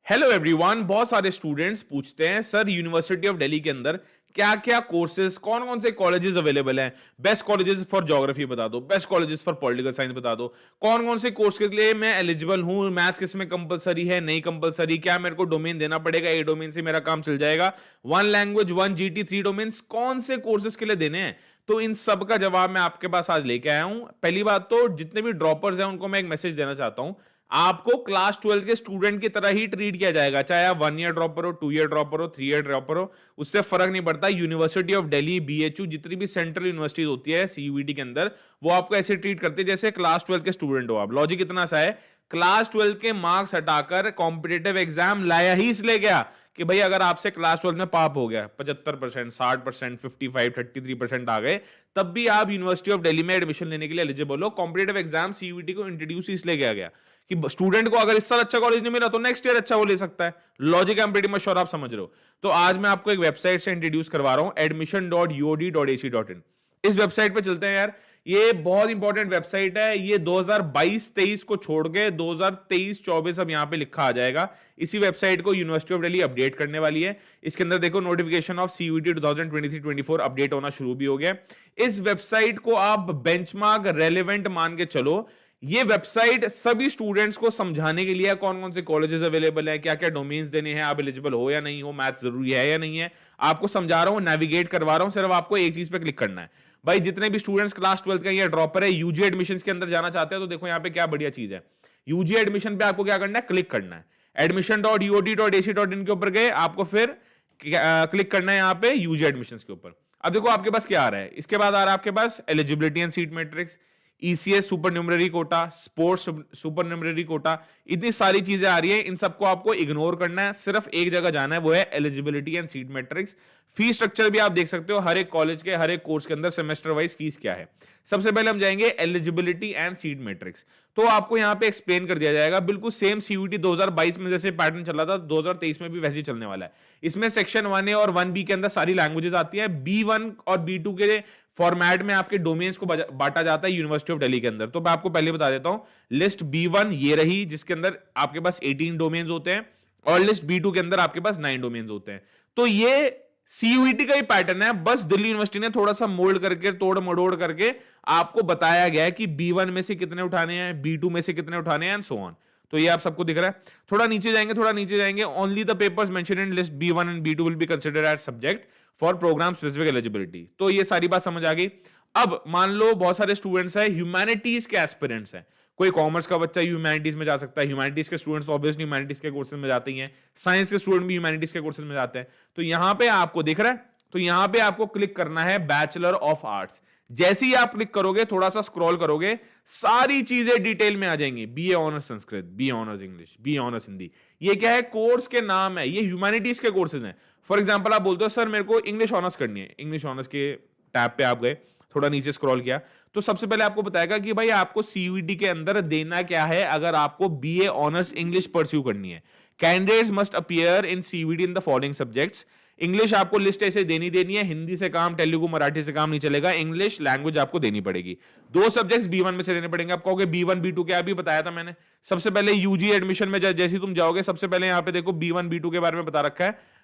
Hello everyone. बहुत सारे students पूछते हैं सर यूनिवर्सिटी ऑफ दिल्ली के अंदर क्या क्या कोर्सेज कौन कौन से कॉलेजेस अवेलेबल हैं। बेस्ट कॉलेजेस फॉर ज्योग्राफी बता दो, best colleges for political science बता दो, कौन कौन से कोर्स के लिए मैं एलिजिबल हूं, मैथ्स किसमें कंपलसरी है नहीं कंपलसरी, क्या मेरे को डोमेन देना पड़ेगा, ए डोमेन से मेरा काम चल जाएगा, one language one GT three domains, कौन से कोर्सेज के लिए देने हैं। तो इन सब का जवाब मैं आपके पास आज लेके आया हूं। पहली बात तो जितने भी ड्रॉपर्स हैं उनको मैं एक मैसेज देना चाहता हूं, आपको क्लास 12 के स्टूडेंट की तरह ही ट्रीट किया जाएगा, चाहे आप 1 ईयर ड्रॉपर हो, 2 ईयर ड्रॉपर हो, 3 ईयर ड्रॉपर हो, उससे फर्क नहीं पड़ता। यूनिवर्सिटी ऑफ दिल्ली, बीएचयू, जितनी भी सेंट्रल यूनिवर्सिटीज होती है सीयूईटी के अंदर, वो आपको ऐसे ट्रीट करते हैं जैसे क्लास 12 के स्टूडेंट हो आप। लॉजिक इतना सा है, क्लास 12 के मार्क्स हटाकर कॉम्पिटेटिव एग्जाम लाया ही इसलिए गया कि भाई अगर आपसे क्लास 12 में पाप हो गया 75%, 60%, 55, 33% आ गए, तब भी आप यूनिवर्सिटी ऑफ दिल्ली में एडमिशन लेने के लिए एलिजिबल हो। कॉम्पिटेटिव एग्जाम सीयूईटी को इंट्रोड्यूस इसलिए किया गया कि स्टूडेंट को अगर इस साल अच्छा कॉलेज नहीं मिला तो नेक्स्ट ईयर अच्छा वो ले सकता है। Logic I am pretty much sure आप समझ रहे हो। तो आज मैं आपको एक वेबसाइट से इंट्रोड्यूस करवा रहा हूं, admission.uod.ac.in। इस वेबसाइट पे चलते हैं यार। ये बहुत इंपॉर्टेंट वेबसाइट है। ये 2022-23 को छोड़ के 2023-24 अब यहां पे लिखा आ जाएगा। इसी वेबसाइट को यूनिवर्सिटी ऑफ दिल्ली अपडेट करने वाली है। इसके अंदर देखो नोटिफिकेशन ऑफ सीयूईटी 2023-24 अपडेट होना शुरू भी हो गया। इस वेबसाइट को आप बेंचमार्क रेलेवेंट मान के चलो। ये वेबसाइट सभी स्टूडेंट्स को समझाने के लिए कौन कौन से कॉलेजेस अवेलेबल है, क्या क्या डोमेन्स देने हैं, आप एलिजिबल हो या नहीं हो, मैथ जरूरी है या नहीं है, आपको समझा रहा हूं, नेविगेट करवा रहा हूं। सिर्फ आपको एक चीज पे क्लिक करना है। भाई जितने भी स्टूडेंट्स क्लास 12 का ये ड्रॉपर है, यूजी एडमिशन के अंदर जाना चाहते हैं, तो देखो यहाँ पे क्या बढ़िया चीज है। यूजी एडमिशन पे आपको क्या करना है, क्लिक करना है। admission.uod.ac.in के ऊपर गए, आपको फिर क्लिक करना है यहाँ पे यूजी एडमिशन के ऊपर। अब देखो आपके पास क्या आ रहा है, इसके बाद आ रहा है आपके पास eligibility and seat matrix, ECS supernumerary quota, sports supernumerary quota, इतनी सारी चीजें आ रही है। इन सबको आपको इग्नोर करना है, सिर्फ एक जगह जाना है, वो है eligibility and seat matrix. Fees structure भी आप देख सकते हो, हर एक कॉलेज के हर एक कोर्स के अंदर सेमेस्टर वाइज फीस क्या है। सबसे पहले हम जाएंगे एलिजिबिलिटी एंड सीट मैट्रिक्स। तो आपको यहां पे एक्सप्लेन कर दिया जाएगा, बिल्कुल सेम सीयूईटी 2022 में जैसे पैटर्न चला था 2023 में भी वैसे ही चलने वाला है। इसमें सेक्शन 1A और 1B के अंदर सारी लैंग्वेजेस आती है। B1 और B2 के फॉर्मेट में आपके डोमेन्स को बांटा जाता है यूनिवर्सिटी ऑफ दिल्ली के अंदर। तो मैं आपको पहले बता देता हूं, लिस्ट B1 ये रही, जिसके अंदर आपके पास 18 डोमेन्स होते हैं, और लिस्ट B2 के अंदर आपके पास 9 डोमेन्स होते हैं। तो ये सीयूईटी का ही पैटर्न है, बस दिल्ली यूनिवर्सिटी ने थोड़ा सा मोल्ड करके, तोड़ मड़ोड़ करके आपको बताया गया है कि B1 में से कितने उठाने हैं, B2 में से कितने उठाने हैं, एंड सो ऑन। तो ये आप सबको दिख रहा है। थोड़ा नीचे जाएंगे, थोड़ा नीचे जाएंगे, only the papers mention in list B1 and B2 will be considered as subject for programme specific eligibility. तो ये सारी बात समझ आ गई। अब मान लो बहुत सारे स्टूडेंट्स हैं, ह्यूमैनिटीज के एस्पिरेंट्स हैं, कोई कॉमर्स का बच्चा ह्यूमैनिटीज में जा सकता है, ह्यूमैनिटीज के स्टूडेंट्स ऑब्वियसली ह्यूमैनिटीज के कोर्सेज में जाते ही हैं, साइंस के स्टूडेंट भी ह्यूमैनिटीज के कोर्सेज में जाते हैं। तो यहां पे आपको दिख रहा है, तो यहां पे आपको क्लिक करना है बैचलर ऑफ आर्ट्स। जैसे ही आप क्लिक करोगे, थोड़ा सा स्क्रॉल करोगे, सारी चीजें डिटेल में आ जाएंगी। BA honours Sanskrit, BA honours English, BA honours Hindi. ये क्या है, कोर्स के नाम है, ये ह्यूमैनिटीज के कोर्सेज हैं। फॉर एग्जाम्पल आप बोलते हो सर मेरे को इंग्लिश ऑनर्स करनी है, इंग्लिश ऑनर्स के टैब पे आप गए, थोड़ा नीचे स्क्रॉल किया, तो सबसे पहले आपको बताएगा कि भाई आपको सीयूईटी के अंदर देना क्या है अगर आपको बीए ऑनर्स इंग्लिश परस्यू करनी है। Candidates must appear in CUET in the following subjects. English आपको लिस्ट ऐसे देनी है, हिंदी से काम, तेलुगु मराठी से काम नहीं चलेगा, इंग्लिश लैंग्वेज आपको देनी पड़ेगी। 2 सब्जेक्ट्स B1 में से लेने पड़ेंगे। आप कहोगे B1 B2 क्या, अभी बताया था मैंने। सबसे पहले यूजी एडमिशन में जैसे तुम जाओगे, सबसे पहले यहाँ पे देखो B1 B2 के बारे में बता रखा है।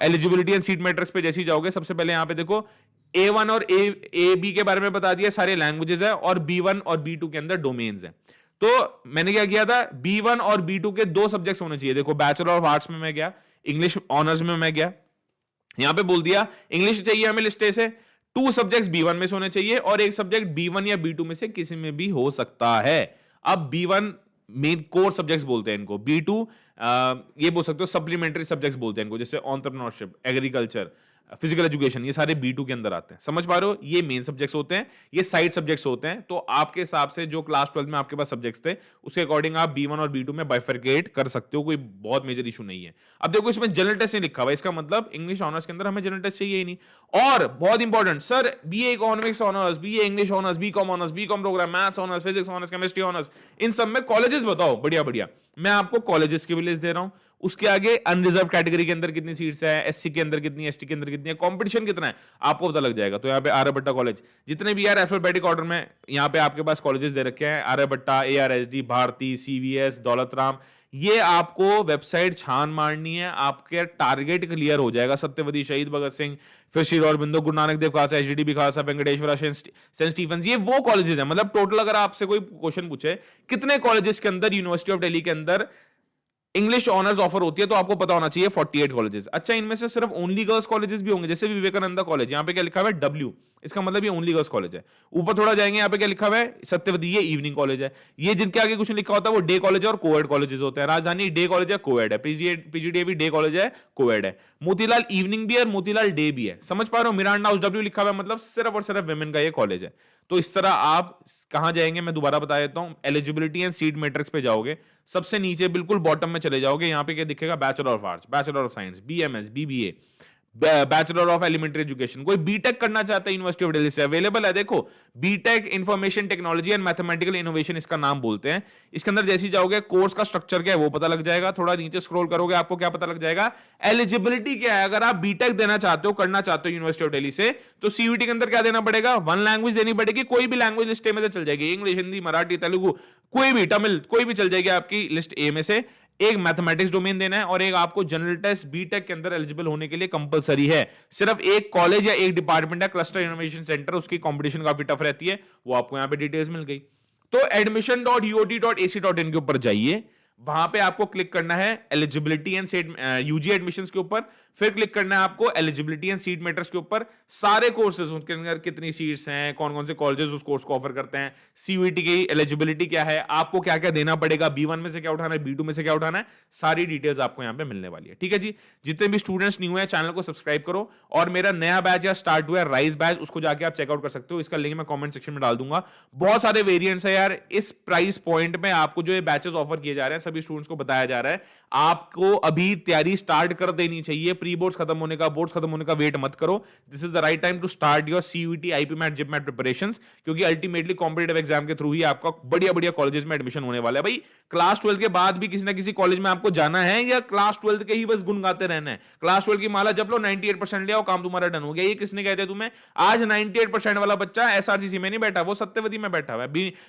एलिजिबिलिटी एंड सीट मैट्रिक्स पे जैसे ही जाओगे, सबसे पहले यहाँ पे देखो A1 और A B के बारे में बता दिया, सारे लैंग्वेजेस है, और B1 और B2 के अंदर डोमेन्स है। तो मैंने क्या किया था, B1 और B2 के 2 सब्जेक्ट्स होने चाहिए। देखो बैचलर ऑफ आर्ट्स में मैं गया, इंग्लिश ऑनर्स में मैं गया, यहां पे बोल दिया इंग्लिश चाहिए हमें लिस्ट से, 2 सब्जेक्ट्स B1 में से होने चाहिए, और एक सब्जेक्ट B1 या B2 में से किसी में भी हो सकता है। अब B1 मेन कोर सब्जेक्ट्स बोलते हैं इनको, B2 ये बोल सकते हो सप्लीमेंट्री सब्जेक्ट्स बोलते हैं इनको, जैसे एंटरप्रेन्योरशिप, एग्रीकल्चर, फिजिकल एजुकेशन, ये सारे B2 के अंदर आते हैं। समझ पा रहे हो, ये मेन सब्जेक्ट्स होते हैं, ये साइड सब्जेक्ट्स होते हैं। तो आपके हिसाब से जो क्लास 12 में आपके पास सब्जेक्ट्स थे, उसके अकॉर्डिंग आप B1 और B2 में बाइफरकेट कर सकते हो, कोई बहुत मेजर इशू नहीं है। अब देखो इसमें जनरल टेस्ट नहीं लिखा हुआ, इसका मतलब इंग्लिश ऑनर्स के अंदर हमें जनरल टेस्ट चाहिए ही नहीं। और बहुत important, sir BA economics honours, BA English honours, BCom honours, BCom programme, maths honours, physics honours, chemistry honours, इन सब में कॉलेजेस बताओ बढ़िया बढ़िया। मैं आपको कॉलेजेस की भी लिस्ट दे रहा हूं। उसके आगे अनरिजर्व कैटेगरी के अंदर कितनी सीट्स है, एससी के अंदर कितनी, एसटी के अंदर कितनी है, कंपटीशन कितना है, आपको पता लग जाएगा। तो यहाँ पे आर्यभट्टा कॉलेज, जितने भी यार अल्फाबेटिक ऑर्डर में यहाँ पे आपके पास कॉलेजेस दे रखे हैं, आर्यभट्टा, एआरएसडी, भारती, सीवीएस, दौलत राम, ये आपको वेबसाइट छान मारनी है, आपके टारगेट क्लियर हो जाएगा। सत्यवती, शहीद भगत सिंह, फिर Shri Aurobindo, Guru Nanak Dev Khalsa, HDD Khalsa, Venkateswara, Saint Stephen's, ये वो कॉलेजेस हैं। मतलब टोटल अगर आपसे कोई क्वेश्चन पूछे कितने कॉलेजेस के अंदर, यूनिवर्सिटी ऑफ दिल्ली के अंदर इंग्लिश ऑनर्स ऑफर होती है, तो आपको पता होना चाहिए 48 कॉलेजेस। अच्छा, इनमें से सिर्फ ओनली गर्ल्स कॉलेजेस भी होंगे, जैसे विवेकानंदा कॉलेज, यहाँ पे क्या लिखा हुआ है डब्ल्यू, इसका मतलब ये ओनली गर्ल्स कॉलेज है। ऊपर थोड़ा जाएंगे, यहाँ पे क्या लिखा हुआ है सत्यवती, ये इवनिंग कॉलेज है। ये जिनके आगे कुछ लिखा होता है वो डे कॉलेज और कोएड कॉलेजेस होते हैं। राजधानी डे कॉलेज है, कोएड है। पीजीडीए भी डे कॉलेज है, कोएड है। मोतीलाल इवनिंग भी है और मोतीलाल डे भी है। समझ पा रहे हो, मिरांडा हाउस डब्ल्यू लिखा हुआ है, मतलब सिर्फ और सिर्फ वेमेन का ये कॉलेज है। तो इस तरह आप कहां जाएंगे, मैं दोबारा बता देता हूं, एलिजिबिलिटी एंड सीट मैट्रिक्स पे जाओगे, सबसे नीचे बिल्कुल बॉटम में चले जाओगे, यहां पे क्या दिखेगा, bachelor of arts, bachelor of science, BMS, BBA, bachelor of elementary education. कोई बीटेक करना चाहता है यूनिवर्सिटी ऑफ दिल्ली से, अवेलेबल है। देखो, BTech information technology and mathematical innovation इसका नाम बोलते हैं। इसके अंदर जैसे ही जाओगे, कोर्स का स्ट्रक्चर क्या है वो पता लग जाएगा। थोड़ा नीचे स्क्रॉल करोगे, आपको क्या पता लग जाएगा, एलिजिबिलिटी क्या है। अगर आप बीटेक देना चाहते हो, करना चाहते हो यूनिवर्सिटी ऑफ दिल्ली से, तो सीयूटी के अंदर क्या देना पड़ेगा, 1 लैंग्वेज देनी पड़ेगी। कोई भी लैंग्वेज लिस्ट में से चल जाएगी, इंग्लिश, हिंदी, मराठी, तेलुगु, कोई भी, तमिल, कोई भी चल जाएगी आपकी लिस्ट ए में से। एक मैथमेटिक्स डोमेन देना है और एक आपको जनरल टेस्ट बीटेक के अंदर एलिजिबल होने के लिए कंपलसरी है। सिर्फ एक कॉलेज या एक डिपार्टमेंट है, क्लस्टर इनोवेशन सेंटर, उसकी कंपटीशन काफी टफ रहती है, वो आपको यहां पे डिटेल्स मिल गई। तो admission.uot.ac.in के ऊपर जाइए, वहां पे आपको क्लिक करना है eligibility and seat, UG admissions के ऊपर, फिर क्लिक करना है आपको एलिजिबिलिटी एंड सीट मैटर्स के ऊपर। सारे कोर्सेज, उनके अंदर कितनी सीट्स हैं, कौन कौन से कॉलेजेस उस कोर्स को ऑफर करते हैं, सीयूईटी की एलिजिबिलिटी क्या है, आपको क्या क्या देना पड़ेगा, B1 में से क्या उठाना है, B2 में से क्या उठाना है, सारी डिटेल्स आपको यहाँ पे मिलने वाली है। ठीक है जी, जितने भी स्टूडेंट्स न्यू है चैनल को सब्सक्राइब करो, और मेरा नया बैच या स्टार्ट हुआ है राइज बैच, उसको जाके आप चेकआउट कर सकते हो। इसका लिंक मैं कॉमेंट सेक्शन में डाल दूंगा। बहुत सारे वेरियंट्स है यार, इस प्राइस पॉइंट में आपको जो ये बैचेस ऑफर किए जा रहे हैं, सभी स्टूडेंट्स को बताया जा रहा है आपको अभी तैयारी स्टार्ट कर देनी चाहिए। प्री बोर्ड्स खत्म होने का, बोर्ड्स खत्म होने का वेट मत करो। This is the right time to start your CUET, IPMAT, JIPMAT preparations, क्योंकि अल्टीमेटली कॉम्पिटिटिव एग्जाम के थ्रू ही आपका बढ़िया बढ़िया कॉलेजेस में एडमिशन होने वाला है। भाई, क्लास 12 के बाद भी किसी ना किसी कॉलेज में आपको जाना है, या क्लास 12 के ही बस गुण गाते रहना है? क्लास 12 की माला जप लो, 98% ले आओ, काम तुम्हारा डन हो गया। ये किसने कहते तुम्हें? आज 98% वाला बच्चा एसआरसीसी में नहीं बैठा, वो सत्यवती में बैठा हुआ है,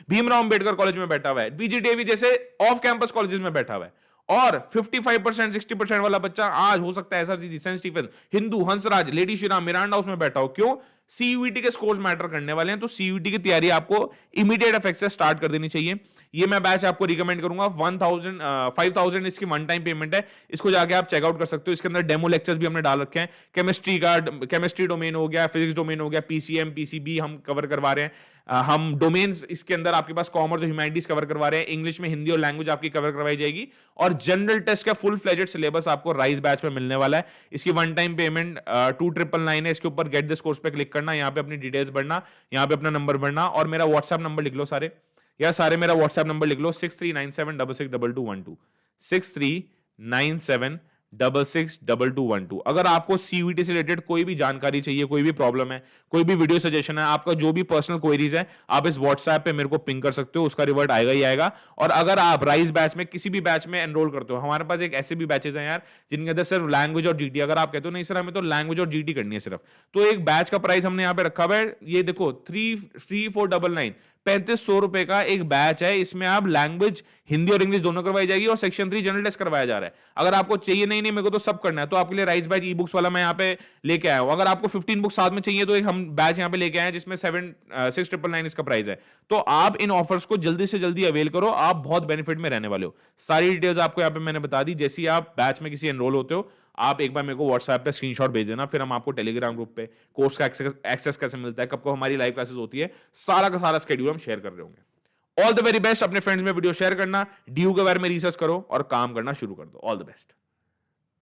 भीमराव अंबेडकर कॉलेज में बैठा हुआ है, बीजीटीवी जैसे ऑफ कैंपस कॉलेजेस में बैठा हुआ है। और 55% 60% वाला बच्चा आज हो सकता है SRCC, Saint Stephen's, Hindu, Hansraj, Lady Shri Ram, Miranda House में बैठा हो। क्यों? सीयूईटी के स्कोर्स मैटर करने वाले हैं, तो सीयूईटी की तैयारी आपको इमीडिएट इफेक्ट से स्टार्ट कर देनी चाहिए। ये मैं बैच आपको रिकमेंड करूंगा। 5000 इसकी वन टाइम पेमेंट है, इसको जाके आप चेकआउट कर सकते हो। इसके अंदर डेमो लेक्चर्स भी हमने डाल रखे हैं, केमिस्ट्री डोमेन हो गया, फिजिक्स डोमेन हो गया, पीसीएम, पीसीबी हम कवर करवा रहे हैं। हम डोमेन्स इसके अंदर आपके पास कॉमर्स और ह्यूमैनिटीज कवर करवा रहे हैं, इंग्लिश में हिंदी और लैंग्वेज आपकी कवर करवाई जाएगी, और जनरल टेस्ट का फुल फ्लेजेड सिलेबस आपको राइज बैच में मिलने वाला है। इसकी वन टाइम पेमेंट 2999 है। इसके ऊपर गेट दिस कोर्स पे क्लिक करना, यहाँ पे अपनी डिटेल्स भरना, यहाँ पे अपना नंबर भरना, और मेरा व्हाट्सएप नंबर लिख लो सारे, या सारे मेरा व्हाट्सएप नंबर लिख लो, 6397662212, 6397662212। अगर आपको सीयूईटी से रिलेटेड कोई भी जानकारी चाहिए, कोई भी प्रॉब्लम है, कोई भी वीडियो सजेशन है, आपका जो भी पर्सनल क्वेरीज है, आप इस व्हाट्सएप पे मेरे को पिंग कर सकते हो, उसका रिवर्ट आएगा ही आएगा। और अगर आप राइज बैच में किसी भी बैच में एनरोल करते हो, हमारे पास एक ऐसे भी बैचेस हैं यार जिनके अंदर सिर्फ लैंग्वेज और जीटी, अगर आप कहते हो नहीं सर हमें तो लैंग्वेज और जीटी करनी है सिर्फ, तो एक बैच का प्राइस हमने यहाँ पे रखा हुआ है, ये देखो 3499, 3500 रुपए का एक बैच है। इसमें आप लैंग्वेज हिंदी और इंग्लिश दोनों करवाई जाएगी, और सेक्शन 3 जनरल टेस्ट करवाया जा रहा है। अगर आपको चाहिए नहीं मेरे को तो सब करना है, तो आपके लिए राइज बैच ई बुक्स वाला मैं यहाँ पे लेके आया हूं। अगर आपको 15 बुक्स साथ में चाहिए तो एक हम बैच यहाँ पे लेके आए हैं जिसमें 6999 इसका प्राइस है। तो आप इन ऑफर्स को जल्दी से जल्दी अवेल करो, आप बहुत बेनिफिट में रहने वाले हो। सारी डिटेल्स आपको यहाँ पे मैंने बता दी। जैसे ही आप बैच में किसी एनरोल होते हो, आप एक बार मेरे को व्हाट्सएप पे स्क्रीनशॉट भेज देना, फिर हम आपको टेलीग्राम ग्रुप पे कोर्स का एक्सेस कैसे मिलता है, कब को हमारी लाइव क्लासेस होती है, सारा का सारा स्केड्यूल हम शेयर कर रहे होंगे। All the very best. अपने फ्रेंड्स में वीडियो शेयर करना, डीयू के बारे में रिसर्च करो और काम करना शुरू कर दो। All the best.